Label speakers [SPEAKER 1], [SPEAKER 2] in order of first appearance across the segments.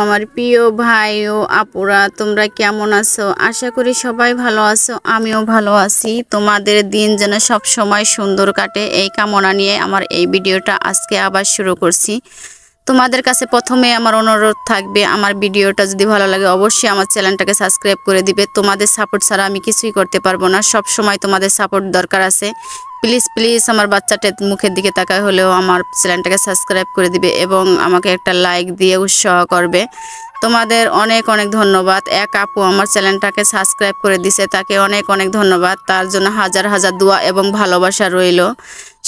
[SPEAKER 1] আমার প্রিয় ভাই ও আপুরা, তোমরা কেমন আছো? আশা করি সবাই ভালো আছো, আমিও ভালো আছি। তোমাদের দিন যেন সব সময় সুন্দর কাটে এই কামনা নিয়ে আমার এই ভিডিওটা আজকে আবার শুরু করছি। তোমাদের কাছে প্রথমে আমার অনুরোধ থাকবে, আমার ভিডিওটা যদি ভালো লাগে অবশ্যই আমার চ্যানেলটাকে সাবস্ক্রাইব করে দিবে। তোমাদের সাপোর্ট ছাড়া আমি কিছুই করতে পারবো না, সব সময় তোমাদের সাপোর্ট দরকার আছে। প্লিজ প্লিজ আমার বাচ্চাটার মুখের দিকে তাকায় হলেও আমার চ্যানেলটাকে সাবস্ক্রাইব করে দিবে এবং আমাকে একটা লাইক দিয়ে উৎসাহ করবে। তোমাদের অনেক অনেক ধন্যবাদ। এক আপু আমার চ্যানেলটাকে সাবস্ক্রাইব করে দিছে, তাকে অনেক অনেক ধন্যবাদ। তার জন্য হাজার হাজার দোয়া এবং ভালোবাসা রইল।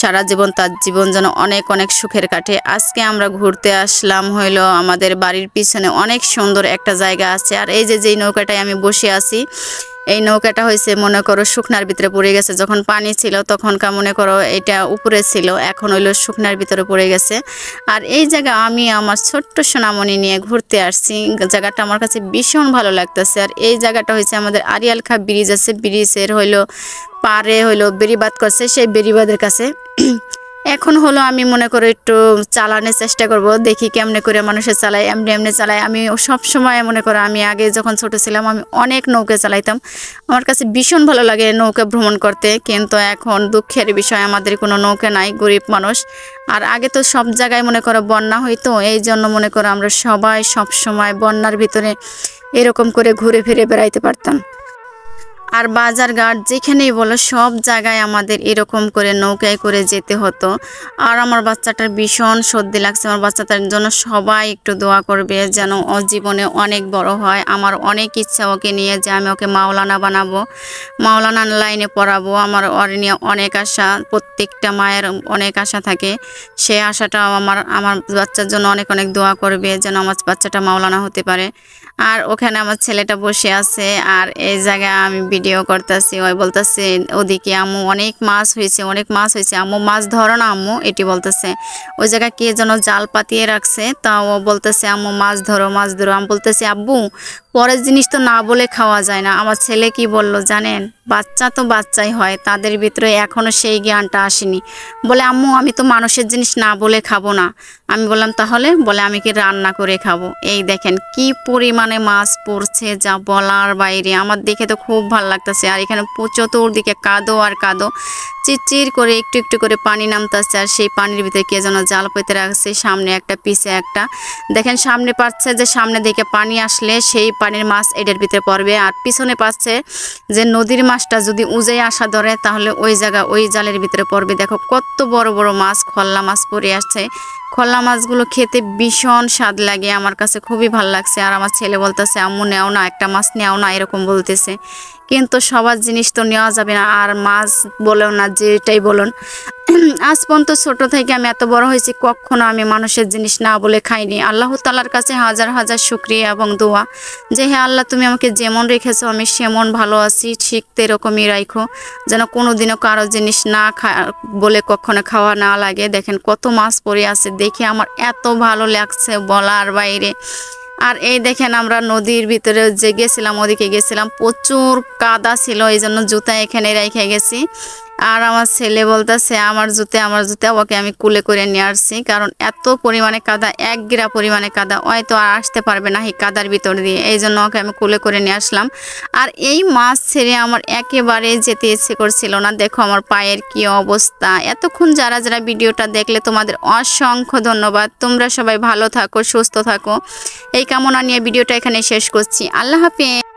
[SPEAKER 1] সারা জীবন তার জীবন যেন অনেক অনেক সুখের কাটে। আজকে আমরা ঘুরতে আসলাম হইলো আমাদের বাড়ির পিছনে অনেক সুন্দর একটা জায়গা আছে। আর এই যে যেই নৌকাটায় আমি বসে আছি, এই নৌকাটা হয়েছে মনে করো শুকনার ভিতরে পড়ে গেছে। যখন পানি ছিল তখনকার মনে করো এটা উপরে ছিল, এখন হইলো শুকনার ভিতরে পড়ে গেছে। আর এই জায়গা আমি আমার ছোট্ট সোনামণি নিয়ে ঘুরতে আসছি। জায়গাটা আমার কাছে ভীষণ ভালো লাগতেছে। আর এই জায়গাটা হয়েছে আমাদের আরিয়াল খা ব্রিজ আছে, ব্রিজের হইলো পারে হইলো বেড়িবাঁধ করছে, সেই বেড়িবাঁধের কাছে এখন হলো আমি মনে করো একটু চালানোর চেষ্টা করব, দেখি কেমনে করে মানুষের চালায়। এমনি এমনি চালায়। আমি সব সময় মনে করো আমি আগে যখন ছোট ছিলাম আমি অনেক নৌকা চালাইতাম, আমার কাছে ভীষণ ভালো লাগে নৌকা ভ্রমণ করতে। কিন্তু এখন দুঃখের বিষয় আমাদের কোনো নৌকা নাই, গরিব মানুষ। আর আগে তো সব জায়গায় মনে করো বন্যা হইতো, এই জন্য মনে করো আমরা সবাই সব সময় বন্যার ভিতরে এরকম করে ঘুরে ফিরে বেড়াইতে পারতাম। আর বাজার ঘাট যেখানেই বলো সব জায়গায় আমাদের এরকম করে নৌকায় করে যেতে হতো। আর আমার বাচ্চাটার ভীষণ সর্দি লাগছে, আমার বাচ্চাটার জন্য সবাই একটু দোয়া করবে যেন ও জীবনে অনেক বড় হয়। আমার অনেক ইচ্ছা ওকে নিয়ে যে আমি ওকে মাওলানা বানাবো, মাওলানা লাইনে পড়াবো। আমার ওর নিয়ে অনেক আশা, প্রত্যেকটা মায়ের অনেক আশা থাকে। সেই আশাটা আমার বাচ্চার জন্য অনেক অনেক দোয়া করবে যেন আমার বাচ্চাটা মাওলানা হতে পারে। আর ওখানে আমার ছেলেটা বসে আছে, আর এই জায়গায় আমি ভিডিও করতেছি। ওই বলতেছে ওদিকে আম্মু অনেক মাছ হয়েছে, অনেক মাছ হয়েছে, আম্মু মাছ ধরো না আম্মু, এটি বলতেছে। ওই জায়গায় কে যেন জাল পাতিয়ে রাখছে, তা ও বলতেছে আম্মু মাছ ধরো মাছ ধরো। আমি বলতেছি আব্বু পরের জিনিস তো না বলে খাওয়া যায় না। আমার ছেলে কি বলল জানেন, বাচ্চা তো বাচ্চাই হয়, তাদের ভিতরে এখনও সেই জ্ঞানটা আসেনি। বলে আম্মু আমি তো মানুষের জিনিস না বলে খাবো না। আমি বললাম তাহলে? বলে আমি কি রান্না করে খাবো। এই দেখেন কি পরিমাণে মাছ পড়ছে, যা বলার বাইরে। আমার দেখে তো খুব ভালো লাগতেছে। আর এখানে চতুর্দিকে কাদো আর কাদো, চিরচির করে একটু একটু করে পানি নামতেছে। আর সেই পানির ভিতরে কে যেন জাল পেতে রাখছে, সামনে একটা পিছে একটা। দেখেন সামনে পাচ্ছে যে সামনে দিকে পানি আসলে সেই পানির মাছ এটার ভিতরে পড়বে, আর পিছনে পাচ্ছে যে নদীর মাছটা যদি উজে আসা ধরে তাহলে ওই জায়গা ওই জালের ভিতরে পড়বে। দেখো কত বড় বড় মাছ, খল্লা মাছ পড়ে আসছে। খল্লা মাছগুলো খেতে ভীষণ স্বাদ লাগে, আমার কাছে খুবই ভালো লাগছে। আর আমার ছেলে বলতেছে আম্মু নেও না, একটা মাছ নেও না, এরকম বলতেছে। কিন্তু সবার জিনিস তো নেওয়া যাবে না, আর মাছ বলেও না, যেটাই বলুন। আজ পর্যন্ত ছোট থেকে আমি এত বড় হয়েছি, কখনো আমি মানুষের জিনিস না বলে খাইনি। আল্লাহ তাআলার কাছে হাজার হাজার শুকরিয়া এবং দোয়া যে হে আল্লাহ তুমি আমাকে যেমন রেখেছো আমি সেমন ভালো আছি, ঠিক এরকমই রাখো, যেন কোনোদিনও কারো জিনিস না বলে কখনো খাওয়া না লাগে। দেখেন কত মাছ পড়ে আছে, দেখে আমার এত ভালো লাগছে বলার বাইরে। আর এই দেখেন আমরা নদীর ভিতরে যে গেছিলাম, ওদিকে গেছিলাম, প্রচুর কাদা ছিল, এই জন্য জুতা এখানে রেখে গেছি। আর আমার ছেলে বলতেছে আমার জুতে, ওকে আমি কুলে করে নিয়ে আসছি, কারণ এত পরিমাণে কাদা, এক গিরা পরিমাণে কাদা, হয়তো আর আসতে পারবে না এই কাদার ভিতর দিয়ে, এই জন্য ওকে আমি কুলে করে নিয়ে আসলাম। আর এই মাছ ছেড়ে আমার একেবারে যেতে ইচ্ছে করছিল না। দেখো আমার পায়ের কি অবস্থা। এতক্ষণ যারা যারা ভিডিওটা দেখলে তোমাদের অসংখ্য ধন্যবাদ। তোমরা সবাই ভালো থাকো, সুস্থ থাকো, এই কামনা নিয়ে ভিডিওটা এখানে শেষ করছি। আল্লাহ হাফেজ।